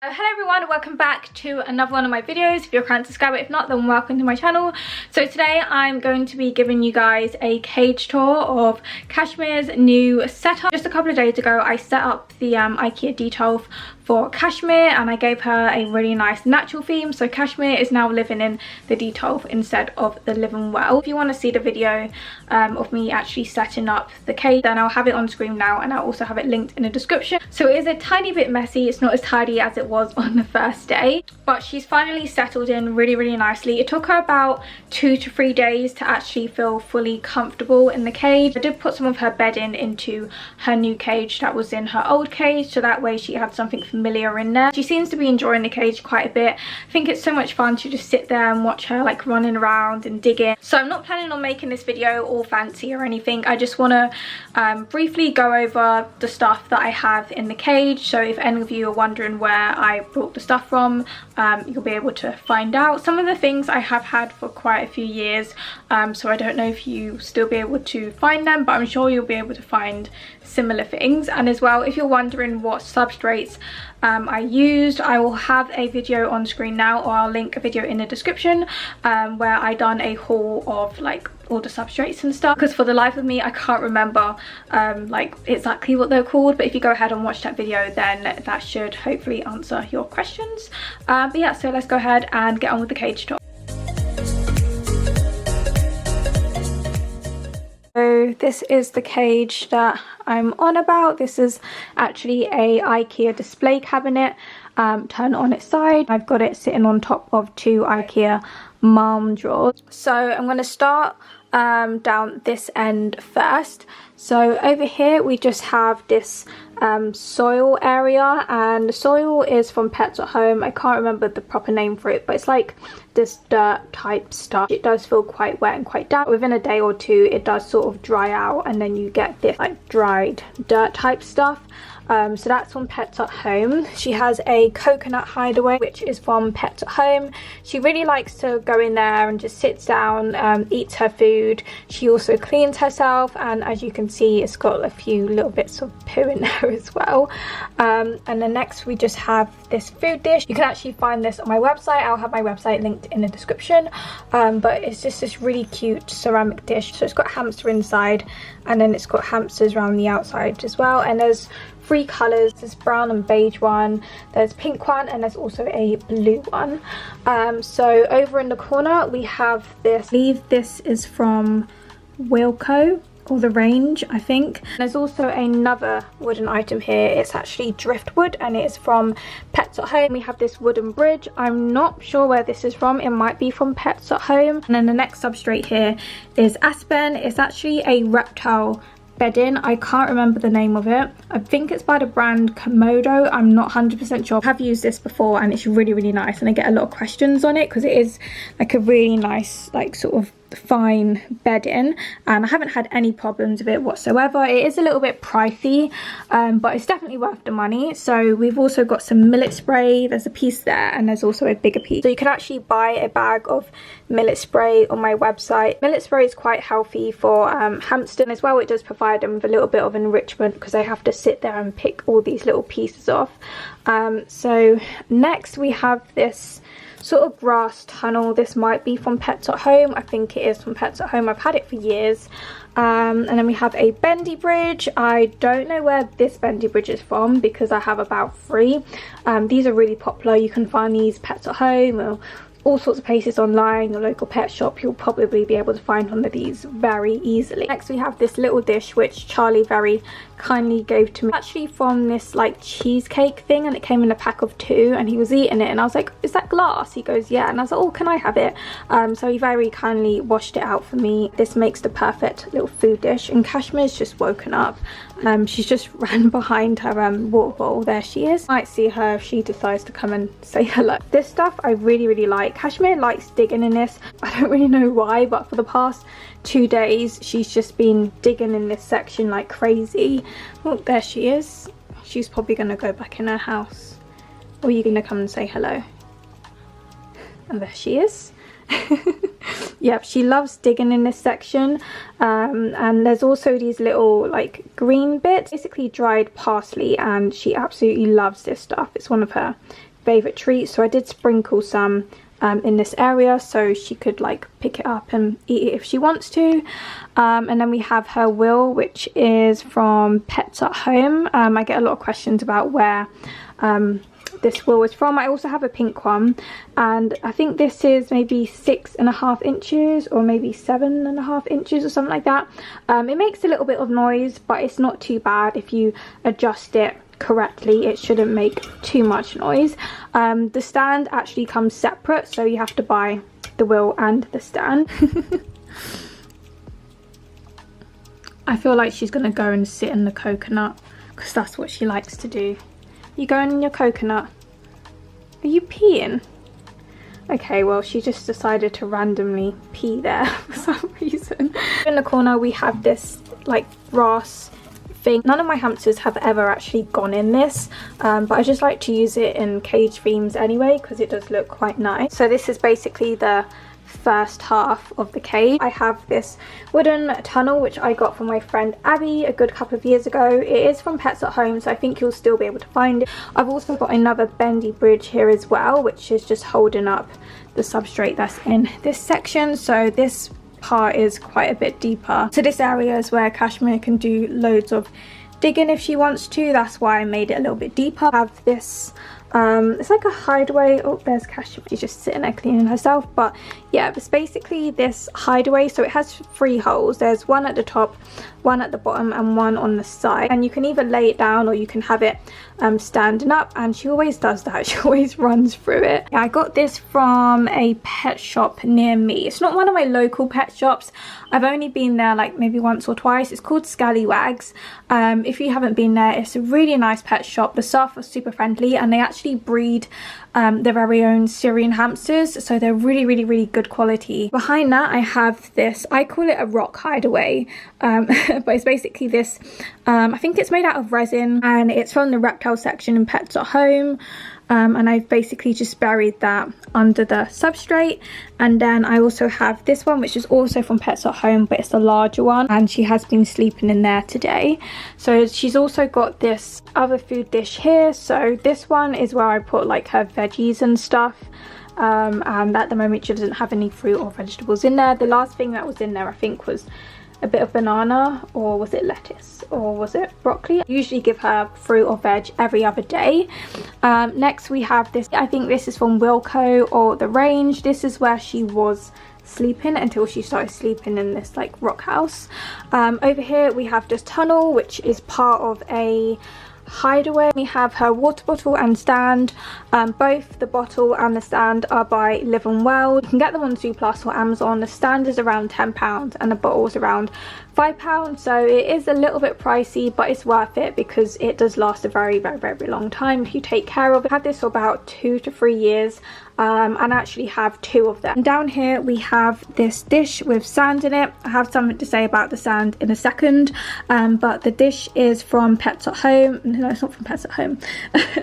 Hello everyone, welcome back to another one of my videos. If you're a current subscriber, if not, then welcome to my channel. So today I'm going to be giving you guys a cage tour of Kashmir's new setup. Just a couple of days ago I set up the IKEA detail for Kashmir and I gave her a really nice natural theme, so Kashmir is now living in the detail instead of the living well. If you want to see the video of me actually setting up the cage, then I'll have it on screen now and I'll also have it linked in the description. So it is a tiny bit messy, it's not as tidy as it was on the first day, but she's finally settled in really nicely. It took her about 2 to 3 days to actually feel fully comfortable in the cage. I did put some of her bedding into her new cage that was in her old cage, so that way she had something familiar in there. She seems to be enjoying the cage quite a bit. I think it's so much fun to just sit there and watch her like running around and digging. So I'm not planning on making this video all fancy or anything. I just want to briefly go over the stuff that I have in the cage, so if any of you are wondering where I brought the stuff from, you'll be able to find out. Some of the things I have had for quite a few years, so I don't know if you still be able to find them, but I'm sure you'll be able to find similar things. And as well, if you're wondering what substrates I used, I will have a video on screen now, or I'll link a video in the description where I done a haul of like all the substrates and stuff, because for the life of me I can't remember like exactly what they're called, but if you go ahead and watch that video then that should hopefully answer your questions. But yeah, so let's go ahead and get on with the cage tour. So this is the cage that I'm on about. This is actually a IKEA display cabinet turned on its side. I've got it sitting on top of 2 IKEA mom drawers. So I'm going to start down this end first. So over here we just have this soil area, and the soil is from Pets at Home. I can't remember the proper name for it, but it's like this dirt type stuff. It does feel quite wet and quite damp. Within a day or two it does sort of dry out and then you get this like dried dirt type stuff. So that's from Pets at Home. She has a coconut hideaway, which is from Pets at Home. She really likes to go in there and just sits down, eats her food. She also cleans herself, and as you can see it's got a few little bits of poo in there as well. And then next we just have this food dish. You can actually find this on my website. I'll have my website linked in the description, but it's just this really cute ceramic dish. So it's got hamster inside, and then it's got hamsters around the outside as well, and there's 3 colours. There's brown and beige one, there's pink one, and there's also a blue one. So over in the corner we have this, I believe this is from Wilko, or the range, I think. There's also another wooden item here. It's actually driftwood and it is from Pets at Home. We have this wooden bridge. I'm not sure where this is from. It might be from Pets at Home. And then the next substrate here is aspen. It's actually a reptile bedding. I can't remember the name of it. I think it's by the brand Komodo. I'm not 100% sure. I have used this before and it's really nice, and I get a lot of questions on it because it is like a really nice like sort of fine bedding, and I haven't had any problems with it whatsoever. It is a little bit pricey, but it's definitely worth the money. So we've also got some millet spray. There's a piece there and there's also a bigger piece, so you can actually buy a bag of millet spray on my website. Millet spray is quite healthy for hamster, and as well it does provide them with a little bit of enrichment because they have to sit there and pick all these little pieces off. So next we have this sort of grass tunnel. This might be from Pets at Home. I think it is from Pets at Home. I've had it for years. And then we have a bendy bridge. I don't know where this bendy bridge is from because I have about 3. These are really popular. You can find these Pets at Home or all sorts of places online. Your local pet shop, you'll probably be able to find one of these very easily. Next we have this little dish which Charlie very kindly gave to me, actually from this like cheesecake thing, and it came in a pack of 2 and he was eating it and I was like, is that glass? He goes, yeah, and I was like, oh, can I have it? So he very kindly washed it out for me. This makes the perfect little food dish, and Kashmir's just woken up. She's just ran behind her water bottle. There she is. Might see her if she decides to come and say hello. This stuff I really like. Kashmir likes digging in this. I don't really know why, but for the past 2 days she's just been digging in this section like crazy. Oh, there she is. She's probably gonna go back in her house. Or are you gonna come and say hello? Oh, there she is. Yep, she loves digging in this section. And there's also these little like green bits, basically dried parsley, and she absolutely loves this stuff. It's one of her favourite treat, so I did sprinkle some in this area so she could like pick it up and eat it if she wants to. And then we have her Will, which is from Pets at Home. I get a lot of questions about where this Will is from. I also have a pink one, and I think this is maybe 6.5 inches or maybe 7.5 inches or something like that. It makes a little bit of noise, but it's not too bad if you adjust it correctly. It shouldn't make too much noise. The stand actually comes separate, so you have to buy the Will and the stand. I feel like she's gonna go and sit in the coconut because that's what she likes to do. You going in your coconut? Are you peeing? Okay, well, she just decided to randomly pee there for some reason. In the corner we have this like grass thing. None of my hamsters have ever actually gone in this, but I just like to use it in cage themes anyway because it does look quite nice. So this is basically the first half of the cage. I have this wooden tunnel which I got from my friend Abby a good couple of years ago. It is from Pets at Home, so I think you'll still be able to find it. I've also got another Bendy Bridge here as well, which is just holding up the substrate that's in this section. So this part is quite a bit deeper. So this area is where Kashmir can do loads of digging if she wants to. That's why I made it a little bit deeper. I have this it's like a hideaway. Oh, there's Kashmir, she's just sitting there cleaning herself. But yeah, it's basically this hideaway. So it has 3 holes. There's one at the top, one at the bottom, and one on the side, and you can either lay it down or you can have it standing up, and she always does that. She always runs through it. I got this from a pet shop near me. It's not one of my local pet shops. I've only been there like maybe once or twice. It's called Scallywags. If you haven't been there, it's a really nice pet shop. The staff are super friendly, and they actually breed their very own Syrian hamsters, so they're really good quality. Behind that I have this, I call it a rock hideaway, but it's basically this, I think it's made out of resin, and it's from the reptile section in Pets at Home. And I've basically just buried that under the substrate. And then I also have this one, which is also from Pets at Home, but it's a larger one, and she has been sleeping in there today. So she's also got this other food dish here. So this one is where I put like her veggies and stuff, and at the moment she doesn't have any fruit or vegetables in there. The last thing that was in there I think was a bit of banana, or was it lettuce, or was it broccoli? I usually give her fruit or veg every other day. Next we have this, I think this is from Wilco or The Range. This is where she was sleeping until she started sleeping in this like rock house. Over here we have this tunnel, which is part of a hideaway. We have her water bottle and stand. Both the bottle and the stand are by Live and Well. You can get them on Zooplus or Amazon. The stand is around £10 and the bottle is around £5, so it is a little bit pricey, but it's worth it because it does last a very long time if you take care of it. I had this for about 2 to 3 years, and actually have 2 of them. And down here we have this dish with sand in it. I have something to say about the sand in a second, but the dish is from Pets at Home. No, it's not from Pets at Home.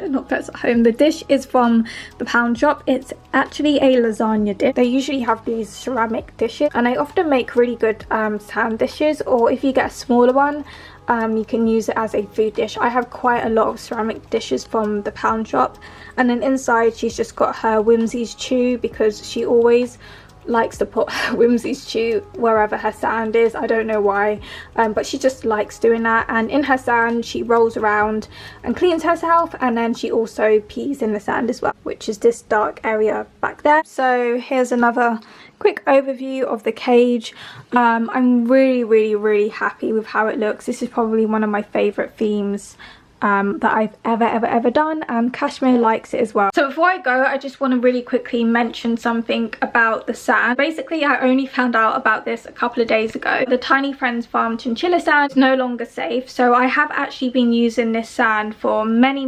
Not Pets at Home. The dish is from the pound shop. It's actually a lasagna dish. They usually have these ceramic dishes, and they often make really good sand dishes, or if you get a smaller one, you can use it as a food dish. I have quite a lot of ceramic dishes from the pound shop. And then inside she's just got her Whimsy's Chew, because she always likes to put her Whimsy's Chew wherever her sand is. I don't know why, but she just likes doing that. And in her sand she rolls around and cleans herself, and then she also pees in the sand as well, which is this dark area back there. So here's another quick overview of the cage. I'm really happy with how it looks. This is probably one of my favorite themes that I've ever done, and Kashmir likes it as well. So before I go, I just want to really quickly mention something about the sand. Basically, I only found out about this a couple of days ago. The Tiny Friends Farm chinchilla sand is no longer safe, so I have actually been using this sand for many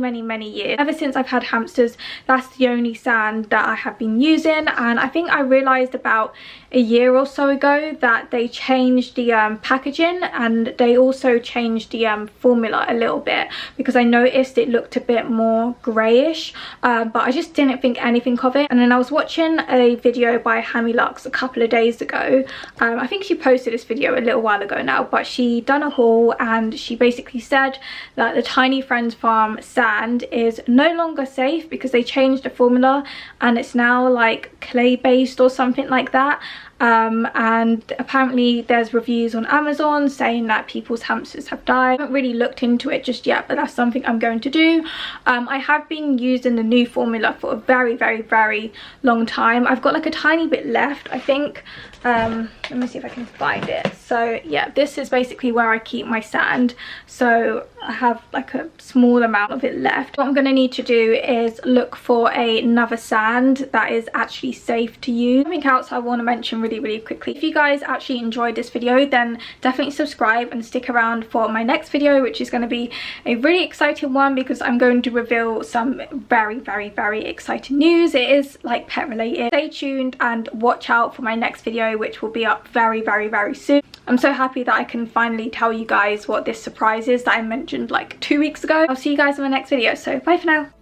years. Ever since I've had hamsters, that's the only sand that I have been using. And I think I realized about a year or so ago that they changed the packaging, and they also changed the formula a little bit, because because I noticed it looked a bit more greyish, but I just didn't think anything of it. And then I was watching a video by Hammy Lux a couple of days ago. I think she posted this video a little while ago now, but she done a haul and she basically said that the Tiny Friends Farm sand is no longer safe because they changed the formula and it's now like clay based or something like that. And apparently there's reviews on Amazon saying that people's hamsters have died. I haven't really looked into it just yet, but that's something I'm going to do. I have been using the new formula for a very long time. I've got like a tiny bit left, I think. Let me see if I can find it. So yeah, this is basically where I keep my sand, so I have like a small amount of it left. What I'm going to need to do is look for another sand that is actually safe to use. Something else I want to mention really quickly: if you guys actually enjoyed this video, then definitely subscribe and stick around for my next video, which is going to be a really exciting one because I'm going to reveal some very exciting news. It is like pet related. Stay tuned and watch out for my next video, which will be up very soon. I'm so happy that I can finally tell you guys what this surprise is that I mentioned like 2 weeks ago. I'll see you guys in my next video, so bye for now.